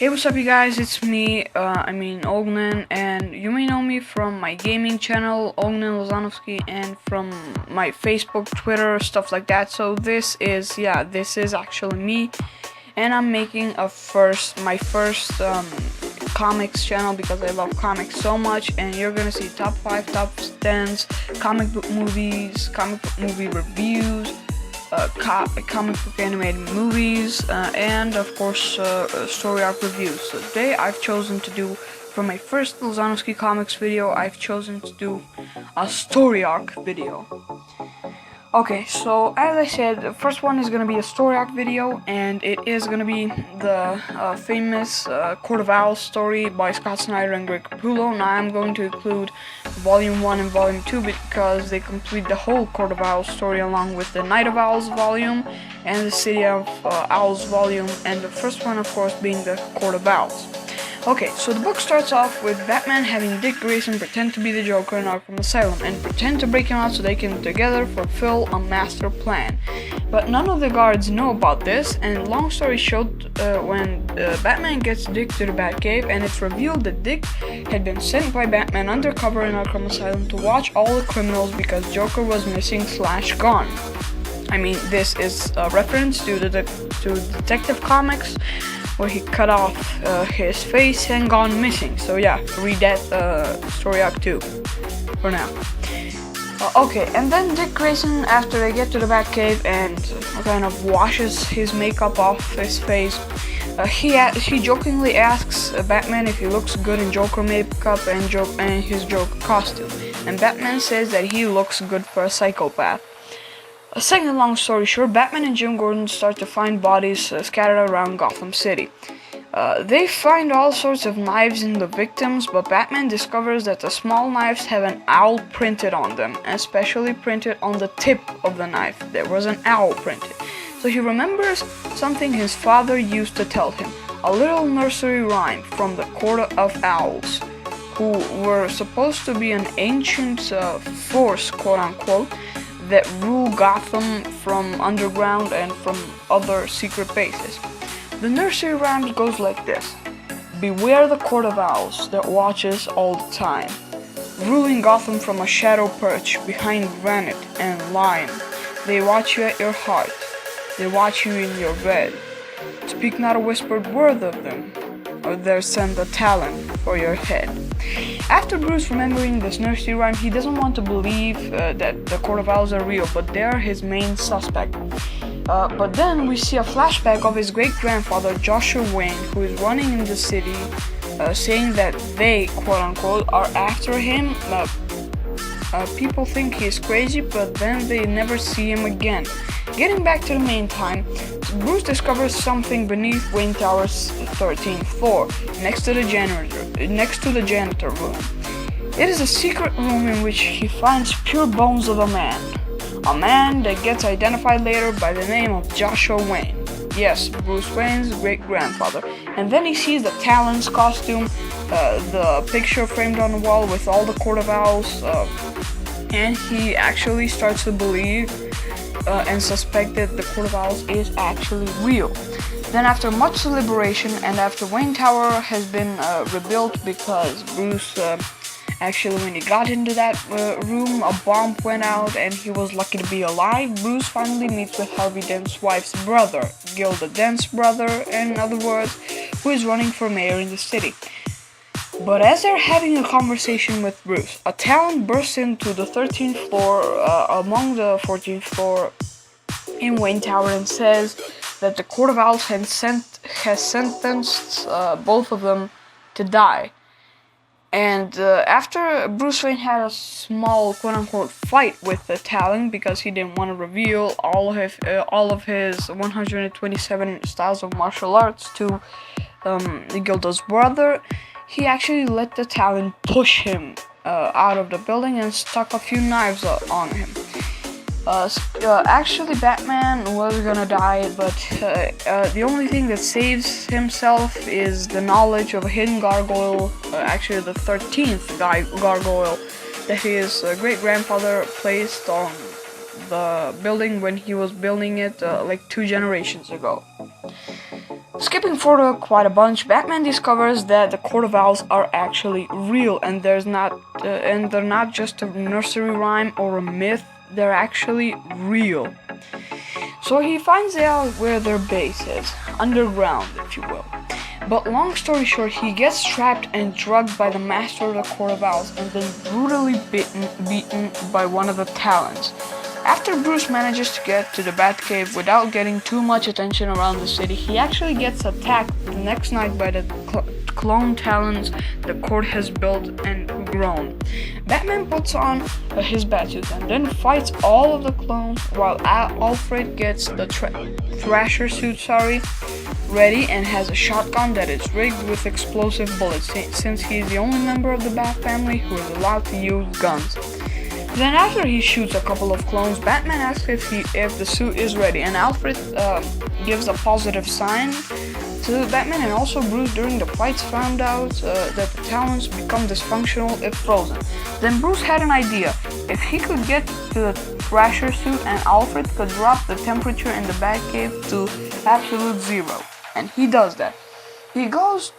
Hey, what's up, you guys? It's me, Ognen, and you may know me from my gaming channel, Ognen Lozanovsky, and from my Facebook, Twitter, stuff like that. So this is actually me, and I'm making my first comics channel because I love comics so much, and you're gonna see top 5, top 10s, comic book movies, comic book movie reviews, comic book animated movies, and of course story arc reviews. So today I've chosen to do, for my first Lozanovsky comics video, I've chosen to do a story arc video. Okay, so as I said, the first one is going to be a story arc video, and it is going to be the famous Court of Owls story by Scott Snyder and Greg Capullo. Now I'm going to include Volume 1 and Volume 2 because they complete the whole Court of Owls story, along with the Night of Owls volume and the City of Owls volume, and the first one, of course, being the Court of Owls. Okay, so the book starts off with Batman having Dick Grayson pretend to be the Joker in Arkham Asylum and pretend to break him out so they can together fulfill a master plan. But none of the guards know about this, and long story short, when Batman gets Dick to the Batcave, and it's revealed that Dick had been sent by Batman undercover in Arkham Asylum to watch all the criminals because Joker was missing / gone. I mean, this is a reference to Detective Comics, where he cut off his face and gone missing. So yeah, read that story arc too, for now. Okay, and then Dick Grayson, after they get to the Batcave and kind of washes his makeup off his face, he jokingly asks Batman if he looks good in Joker makeup and his Joker costume, and Batman says that he looks good for a psychopath. A second long story short, Batman and Jim Gordon start to find bodies scattered around Gotham City. They find all sorts of knives in the victims, but Batman discovers that the small knives have an owl printed on them, especially printed on the tip of the knife. There was an owl printed. So he remembers something his father used to tell him, a little nursery rhyme from the Court of Owls, who were supposed to be an ancient force, quote-unquote, that rule Gotham from underground and from other secret bases. The nursery rhyme goes like this: beware the Court of Owls that watches all the time, ruling Gotham from a shadow perch behind granite and lime. They watch you at your heart, they watch you in your bed. Speak not a whispered word of them, or they'll send a talon for your head. After Bruce remembering this nursery rhyme, he doesn't want to believe that the Court of Owls are real, but they're his main suspect. But then we see a flashback of his great-grandfather, Joshua Wayne, who is running in the city, saying that they, quote-unquote, are after him. People think he's crazy, but then they never see him again. Getting back to the main time, Bruce discovers something beneath Wayne Tower's 13th floor, next to the janitor room. It is a secret room in which he finds pure bones of a man that gets identified later by the name of Joshua Wayne. Yes, Bruce Wayne's great-grandfather. And then he sees the Talon's costume, the picture framed on the wall with all the Court of Owls, and he actually starts to believe and suspect that the Court of Owls is actually real. Then after much deliberation, and after Wayne Tower has been rebuilt because Bruce, actually when he got into that room, a bomb went out and he was lucky to be alive, Bruce finally meets with Harvey Dent's wife's brother, Gilda Dent's brother, in other words, who is running for mayor in the city. But as they're having a conversation with Bruce, a Talon bursts into the 13th floor, among the 14th floor in Wayne Tower, and says that the Court of Owls has sentenced both of them to die. And after Bruce Wayne had a small, quote-unquote, fight with the Talon because he didn't want to reveal all of his 127 styles of martial arts to Gilda's brother, he actually let the Talon push him out of the building and stuck a few knives on him. Actually, Batman was gonna die, but the only thing that saves himself is the knowledge of a hidden gargoyle, actually the 13th gargoyle, that his great-grandfather placed on the building when he was building it like 2 generations ago. Skipping forward quite a bunch, Batman discovers that the Court of Owls are actually real, and and they're not just a nursery rhyme or a myth. They're actually real. So he finds out where their base is, underground, if you will. But long story short, he gets trapped and drugged by the master of the Court of Owls, and then brutally beaten by one of the Talons. After Bruce manages to get to the Batcave without getting too much attention around the city, he actually gets attacked the next night by the clone Talons the court has built and grown. Batman puts on his Batsuit and then fights all of the clones, while Alfred gets the Thrasher suit ready and has a shotgun that is rigged with explosive bullets, since he is the only member of the Bat family who is allowed to use guns. Then after he shoots a couple of clones, Batman asks if the suit is ready, and Alfred gives a positive sign to Batman, and also Bruce during the fights found out that the Talons become dysfunctional if frozen. Then Bruce had an idea. If he could get to the Thrasher suit, and Alfred could drop the temperature in the Batcave to absolute zero. And he does that. He goes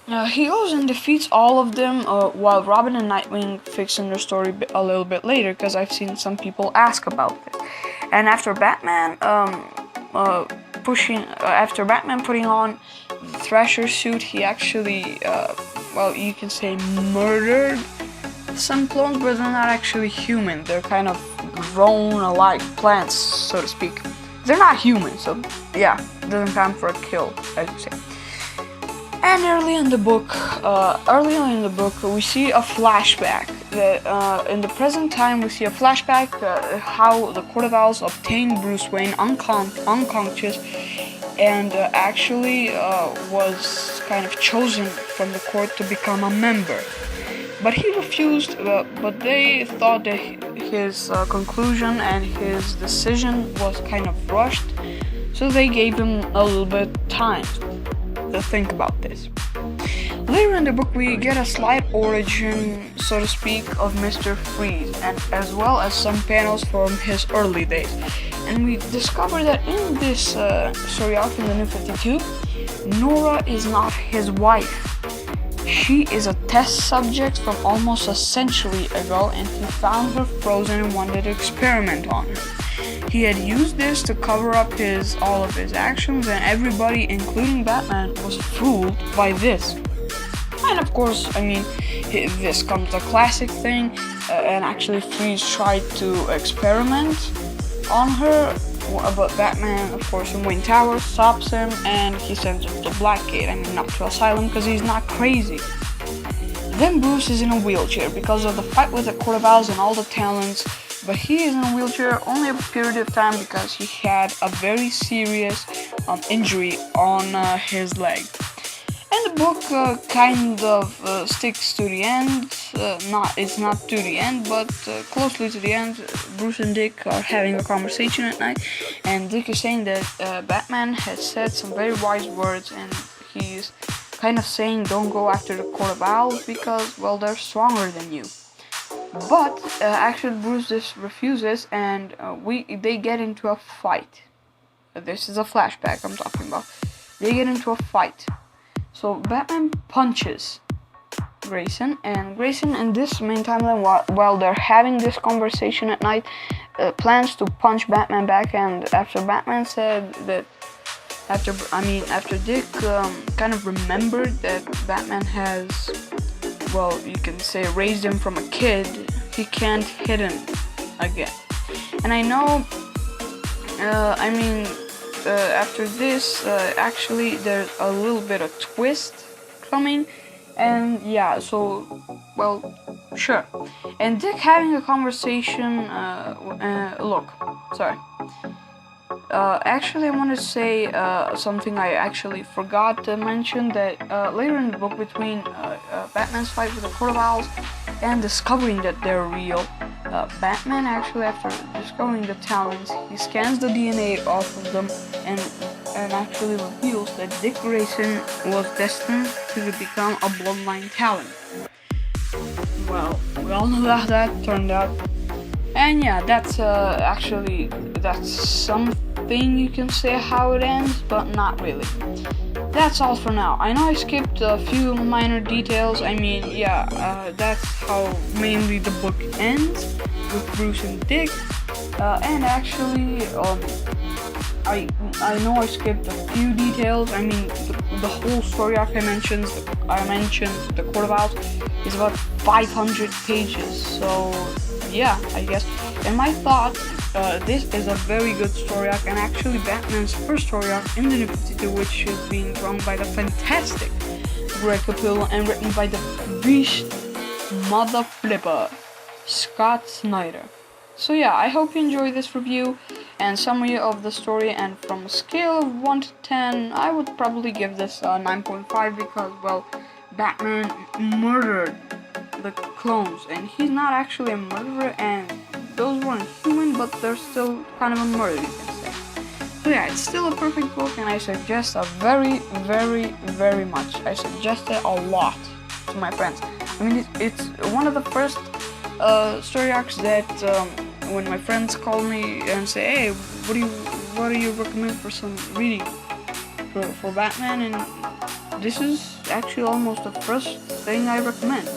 and defeats all of them, while Robin and Nightwing fix in their story a little bit later, because I've seen some people ask about it. And after Batman putting on the Thrasher suit, he actually, you can say murdered some clones, but they're not actually human. They're kind of grown-alike plants, so to speak. They're not human, so yeah, it doesn't count for a kill, as you say. And early in the book, we see a flashback. In the present time, we see a flashback how the Court of Owls obtained Bruce Wayne unconscious, and actually was kind of chosen from the court to become a member. But he refused. But they thought that his conclusion and his decision was kind of rushed, so they gave him a little bit time to think about this. Later in the book, we get a slight origin, so to speak, of Mr. Freeze, and as well as some panels from his early days. And we discover that in this story arc in the New 52, Nora is not his wife. She is a test subject from almost a century ago, and he found her frozen and wanted to experiment on her. He had used this to cover up all of his actions, and everybody, including Batman, was fooled by this. And of course, this comes the classic thing, and actually Freeze tried to experiment on her, but Batman, of course, in Wayne Tower stops him, and he sends him to Blackgate. Not to Asylum, because he's not crazy. Then Bruce is in a wheelchair because of the fight with the Court of Owls and all the Talons, but he is in a wheelchair only a period of time because he had a very serious injury on his leg. And the book kind of sticks to the end. It's not to the end, but closely to the end. Bruce and Dick are having a conversation at night, and Dick is saying that Batman has said some very wise words, and he's kind of saying don't go after the Court of Owls because, well, they're stronger than you. But actually Bruce just refuses, and they get into a fight. This is a flashback I'm talking about. They get into a fight. So Batman punches Grayson, and Grayson in this main timeline, while they're having this conversation at night, plans to punch Batman back. And after Batman said that, after Dick kind of remembered that Batman has, well, you can say raised him from a kid, he can't hit him again. And I know, after this, actually there's a little bit of twist coming, and yeah, so, well, sure. And Dick having a conversation, actually I want to say something I actually forgot to mention, that later in the book, between Batman's fight with the Court of Owls and discovering that they're real, Batman actually, after discovering the Talons, he scans the DNA off of them and actually reveals that Dick Grayson was destined to become a bloodline Talon. Well, we all know how that turned out. And yeah, that's thing you can say how it ends, but not really. That's all for now. I know I skipped a few minor details. I mean, yeah, that's how mainly the book ends, with Bruce and Dick. And actually, I know I skipped a few details. I mean, the whole story arc I mentioned, the Court of Owls, is about 500 pages. So yeah, I guess. In my thought, this is a very good story arc, and actually Batman's first story arc in the New 52, which is being drawn by the fantastic Greg Capullo and written by the beast mother flipper Scott Snyder. So yeah, I hope you enjoy this review and summary of the story, and from a scale of 1 to 10, I would probably give this a 9.5 because, well, Batman murdered the clones, and he's not actually a murderer, and those weren't human, but they're still kind of a murder, you can say. So yeah, it's still a perfect book, and I suggest it very, very, very much. I suggest it a lot to my friends. I mean, it's one of the first story arcs that when my friends call me and say, hey, what do you recommend for some reading for Batman, and this is actually almost the first thing I recommend.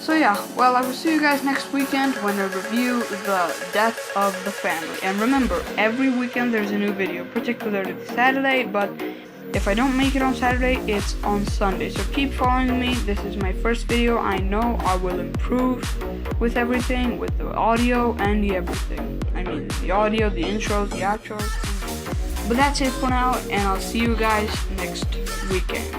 So yeah, well, I will see you guys next weekend when I review the Death of the Family. And remember, every weekend there's a new video, particularly Saturday, but if I don't make it on Saturday, it's on Sunday. So keep following me. This is my first video. I know I will improve with everything, with the audio and the everything. I mean, the audio, the intros, the outros. But that's it for now, and I'll see you guys next weekend.